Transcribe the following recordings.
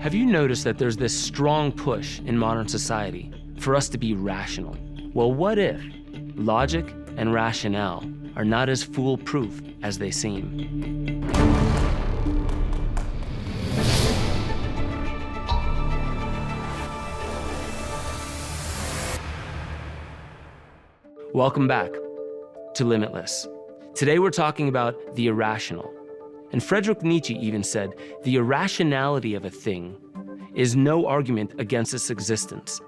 Have you noticed that there's this strong push in modern society for us to be rational? Well, what if logic and rationale are not as foolproof as they seem? Welcome back to Limitless. Today we're talking about the irrational. And Friedrich Nietzsche even said, the irrationality of a thing is no argument against its existence,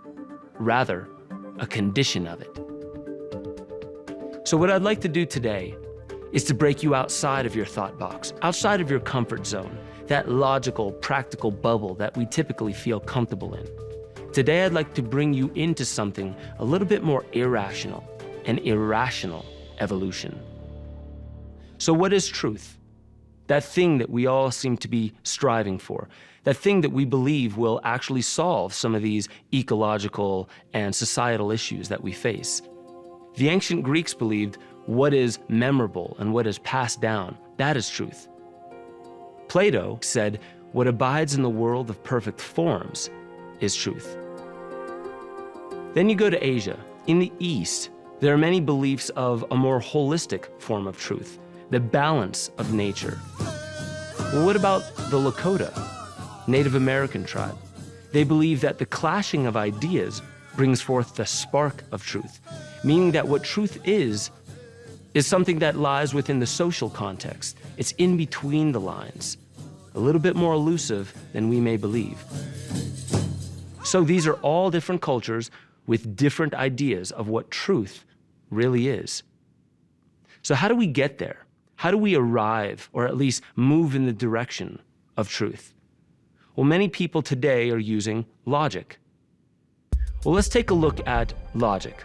rather, a condition of it. So what I'd like to do today is to break you outside of your thought box, outside of your comfort zone, that logical, practical bubble that we typically feel comfortable in. Today I'd like to bring you into something a little bit more irrational, an irrational evolution. So what is truth? That thing that we all seem to be striving for, that thing that we believe will actually solve some of these ecological and societal issues that we face. The ancient Greeks believed what is memorable and what is passed down, that is truth. Plato said what abides in the world of perfect forms is truth. Then you go to Asia. In the East, there are many beliefs of a more holistic form of truth, the balance of nature. Well, what about the Lakota, Native American tribe? They believe that the clashing of ideas brings forth the spark of truth, meaning that what truth is something that lies within the social context. It's in between the lines, a little bit more elusive than we may believe. So these are all different cultures with different ideas of what truth really is. So how do we get there? How do we arrive, or at least move in the direction of truth? Well, many people today are using logic. Well, let's take a look at logic.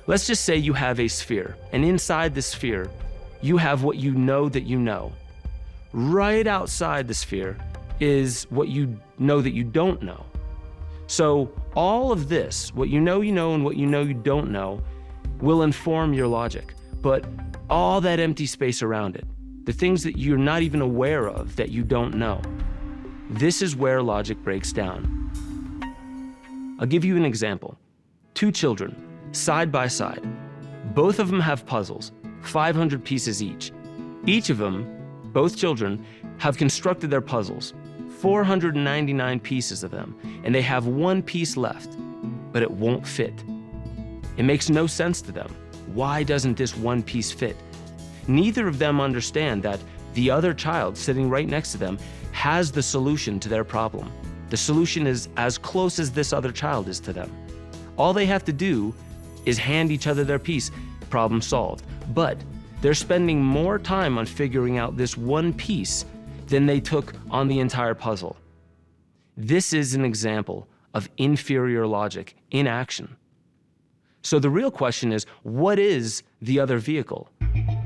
Let's just say you have a sphere, and inside the sphere, you have what you know that you know. Right outside the sphere is what you know that you don't know. So all of this, what you know and what you know you don't know, will inform your logic. But all that empty space around it, the things that you're not even aware of that you don't know, this is where logic breaks down. I'll give you an example. Two children, side by side. Both of them have puzzles, 500 pieces each. Each of them, both children, have constructed their puzzles, 499 pieces of them, and they have one piece left, but it won't fit. It makes no sense to them. Why doesn't this one piece fit? Neither of them understand that the other child sitting right next to them has the solution to their problem. The solution is as close as this other child is to them. All they have to do is hand each other their piece, problem solved. But they're spending more time on figuring out this one piece than they took on the entire puzzle. This is an example of inferior logic in action. So the real question is, what is the other vehicle?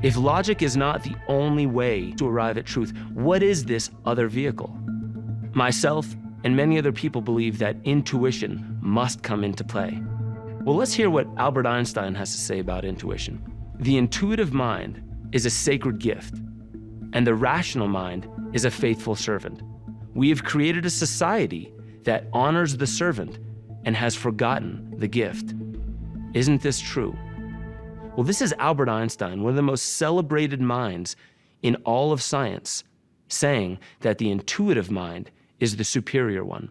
If logic is not the only way to arrive at truth, what is this other vehicle? Myself and many other people believe that intuition must come into play. Well, let's hear what Albert Einstein has to say about intuition. The intuitive mind is a sacred gift, and the rational mind is a faithful servant. We have created a society that honors the servant and has forgotten the gift. Isn't this true? Well, this is Albert Einstein, one of the most celebrated minds in all of science, saying that the intuitive mind is the superior one.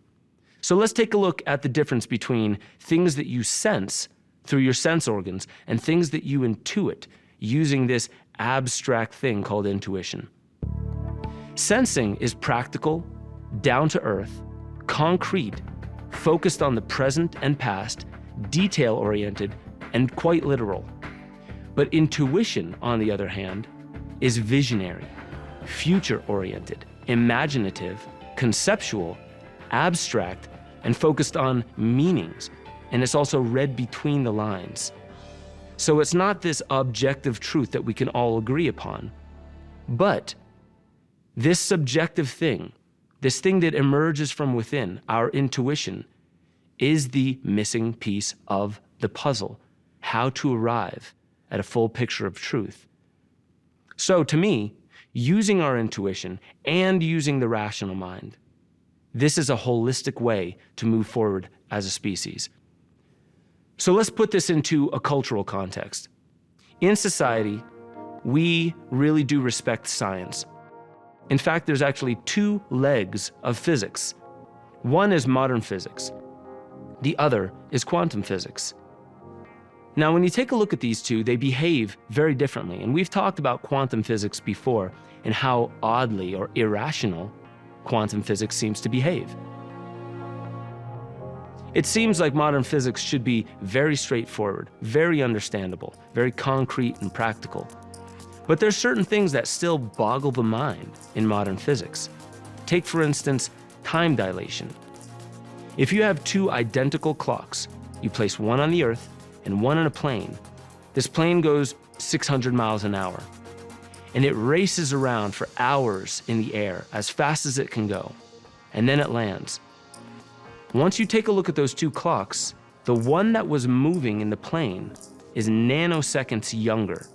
So let's take a look at the difference between things that you sense through your sense organs and things that you intuit using this abstract thing called intuition. Sensing is practical, down to earth, concrete, focused on the present and past, detail-oriented, and quite literal. But intuition, on the other hand, is visionary, future-oriented, imaginative, conceptual, abstract, and focused on meanings, and it's also read between the lines. So it's not this objective truth that we can all agree upon, but this subjective thing, this thing that emerges from within, our intuition, is the missing piece of the puzzle, how to arrive at a full picture of truth. So to me, using our intuition and using the rational mind, This is a holistic way to move forward as a species. So let's put this into a cultural context. In society, we really do respect science. In fact, there's actually two legs of physics. One is modern physics. The other is quantum physics. Now, when you take a look at these two, they behave very differently. And we've talked about quantum physics before and how oddly or irrational quantum physics seems to behave. It seems like modern physics should be very straightforward, very understandable, very concrete and practical. But there's certain things that still boggle the mind in modern physics. Take, for instance, time dilation. If you have two identical clocks, you place one on the Earth and one on a plane. This plane goes 600 miles an hour, and it races around for hours in the air as fast as it can go, and then it lands. Once you take a look at those two clocks, the one that was moving in the plane is nanoseconds younger.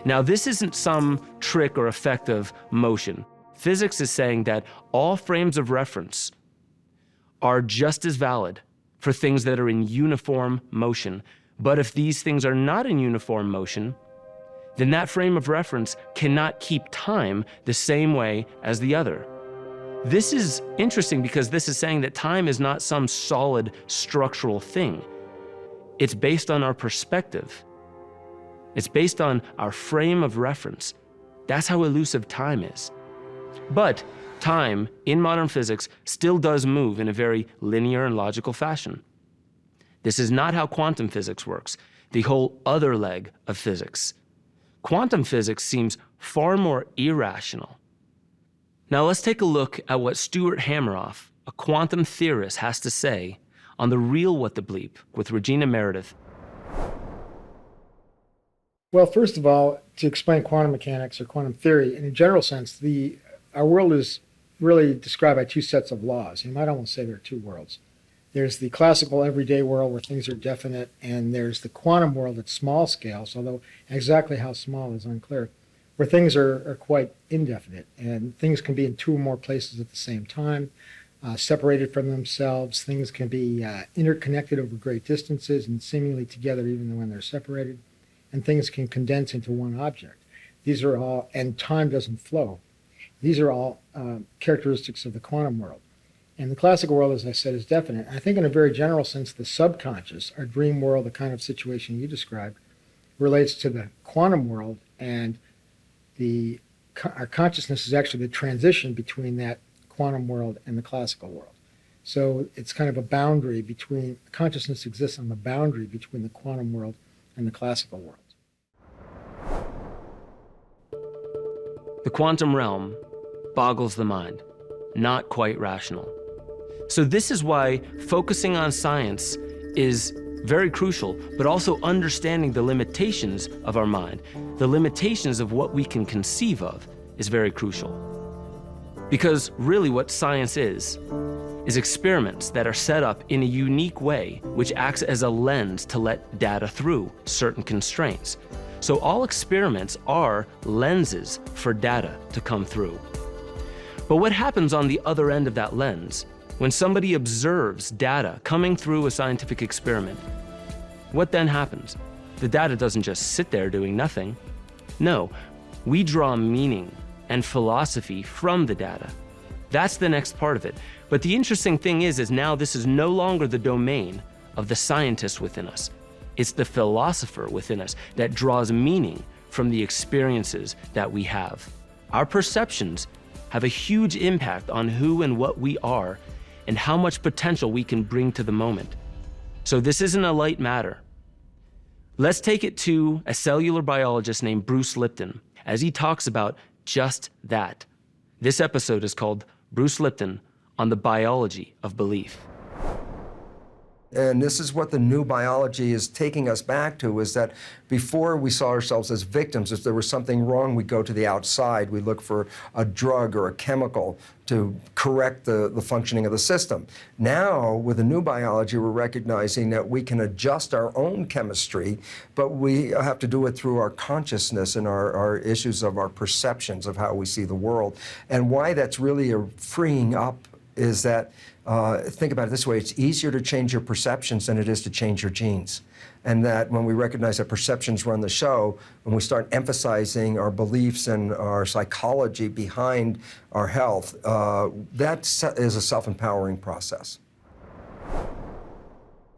Now, this isn't some trick or effect of motion. Physics is saying that all frames of reference are just as valid for things that are in uniform motion. But if these things are not in uniform motion, then that frame of reference cannot keep time the same way as the other. This is interesting because this is saying that time is not some solid structural thing. It's based on our perspective. It's based on our frame of reference. That's how elusive time is. But time, in modern physics, still does move in a very linear and logical fashion. This is not how quantum physics works, the whole other leg of physics. Quantum physics seems far more irrational. Now let's take a look at what Stewart Hameroff, a quantum theorist, has to say on The Real What the Bleep with Regina Meredith. Well, first of all, to explain quantum mechanics or quantum theory, in a general sense, our world is really described by two sets of laws. You might almost say there are two worlds. There's the classical everyday world where things are definite, and there's the quantum world at small scales, although exactly how small is unclear, where things are quite indefinite, and things can be in two or more places at the same time, separated from themselves. Things can be interconnected over great distances and seemingly together even when they're separated, and things can condense into one object. These are all, and time doesn't flow. These are all characteristics of the quantum world. And the classical world, as I said, is definite. I think in a very general sense, the subconscious, our dream world, the kind of situation you described, relates to the quantum world, and our consciousness is actually the transition between that quantum world and the classical world. So it's kind of a boundary between, consciousness exists on the boundary between the quantum world and the classical world. The quantum realm boggles the mind, not quite rational. So this is why focusing on science is very crucial, but also understanding the limitations of our mind, the limitations of what we can conceive of, is very crucial. Because really what science is experiments that are set up in a unique way, which acts as a lens to let data through certain constraints. So all experiments are lenses for data to come through. But what happens on the other end of that lens, when somebody observes data coming through a scientific experiment, what then happens? The data doesn't just sit there doing nothing. No, we draw meaning and philosophy from the data. That's the next part of it. But the interesting thing is now this is no longer the domain of the scientist within us. It's the philosopher within us that draws meaning from the experiences that we have. Our perceptions have a huge impact on who and what we are and how much potential we can bring to the moment. So this isn't a light matter. Let's take it to a cellular biologist named Bruce Lipton, as he talks about just that. This episode is called Bruce Lipton on the Biology of Belief. And this is what the new biology is taking us back to, is that before we saw ourselves as victims. If there was something wrong, we'd go to the outside. We'd look for a drug or a chemical to correct the functioning of the system. Now, with the new biology, we're recognizing that we can adjust our own chemistry, but we have to do it through our consciousness and our issues of our perceptions of how we see the world, and why that's really a freeing up is that, think about it this way, it's easier to change your perceptions than it is to change your genes. And that when we recognize that perceptions run the show, when we start emphasizing our beliefs and our psychology behind our health, that is a self-empowering process.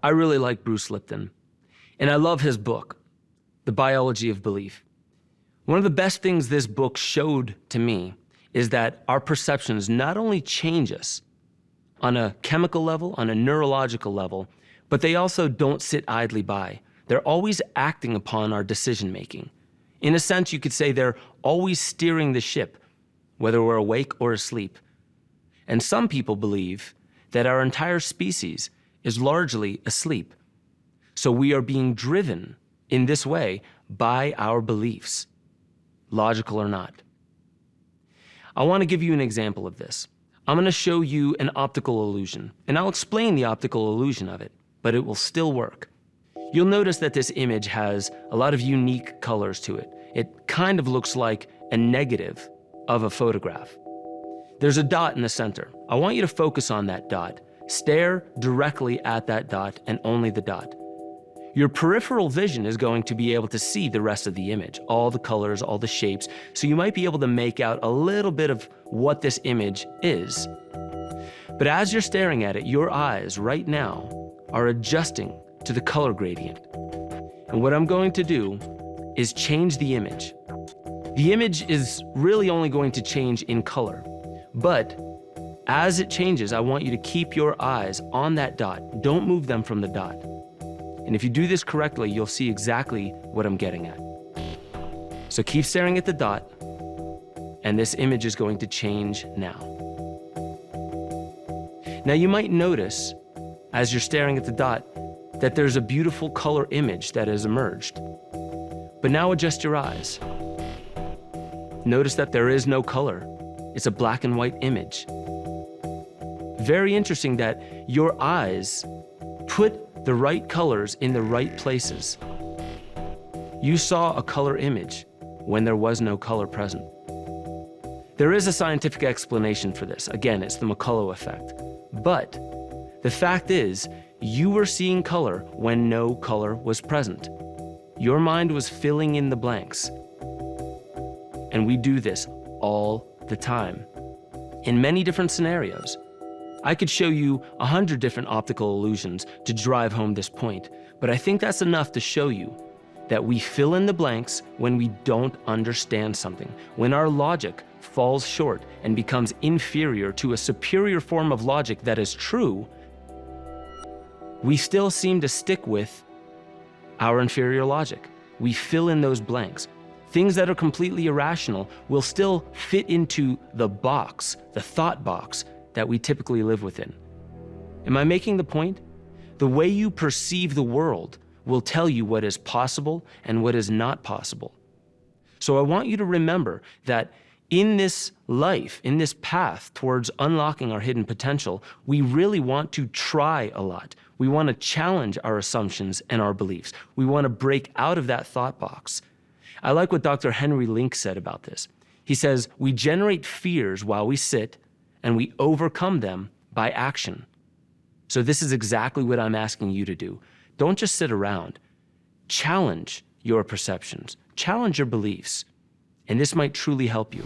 I really like Bruce Lipton, and I love his book, The Biology of Belief. One of the best things this book showed to me is that our perceptions not only change us on a chemical level, on a neurological level, but they also don't sit idly by. They're always acting upon our decision-making. In a sense, you could say they're always steering the ship, whether we're awake or asleep. And some people believe that our entire species is largely asleep. So we are being driven in this way by our beliefs, logical or not. I want to give you an example of this. I'm going to show you an optical illusion, and I'll explain the optical illusion of it, but it will still work. You'll notice that this image has a lot of unique colors to it. It kind of looks like a negative of a photograph. There's a dot in the center. I want you to focus on that dot. Stare directly at that dot and only the dot. Your peripheral vision is going to be able to see the rest of the image, all the colors, all the shapes, so you might be able to make out a little bit of what this image is. But as you're staring at it, your eyes right now are adjusting to the color gradient. And what I'm going to do is change the image. The image is really only going to change in color, but as it changes, I want you to keep your eyes on that dot. Don't move them from the dot. And if you do this correctly, you'll see exactly what I'm getting at. So keep staring at the dot, and this image is going to change now. Now you might notice, as you're staring at the dot, that there's a beautiful color image that has emerged. But now adjust your eyes. Notice that there is no color. It's a black and white image. Very interesting that your eyes put the right colors in the right places. You saw a color image when there was no color present. There is a scientific explanation for this. Again, it's the McCullough effect. But the fact is, you were seeing color when no color was present. Your mind was filling in the blanks. And we do this all the time, in many different scenarios. I could show you 100 different optical illusions to drive home this point, but I think that's enough to show you that we fill in the blanks when we don't understand something, when our logic falls short and becomes inferior to a superior form of logic that is true. We still seem to stick with our inferior logic. We fill in those blanks. Things that are completely irrational will still fit into the box, the thought box, that we typically live within. Am I making the point? The way you perceive the world will tell you what is possible and what is not possible. So I want you to remember that in this life, in this path towards unlocking our hidden potential, we really want to try a lot. We want to challenge our assumptions and our beliefs. We want to break out of that thought box. I like what Dr. Henry Link said about this. He says, we generate fears while we sit, and we overcome them by action. So this is exactly what I'm asking you to do. Don't just sit around. Challenge your perceptions. Challenge your beliefs. And this might truly help you.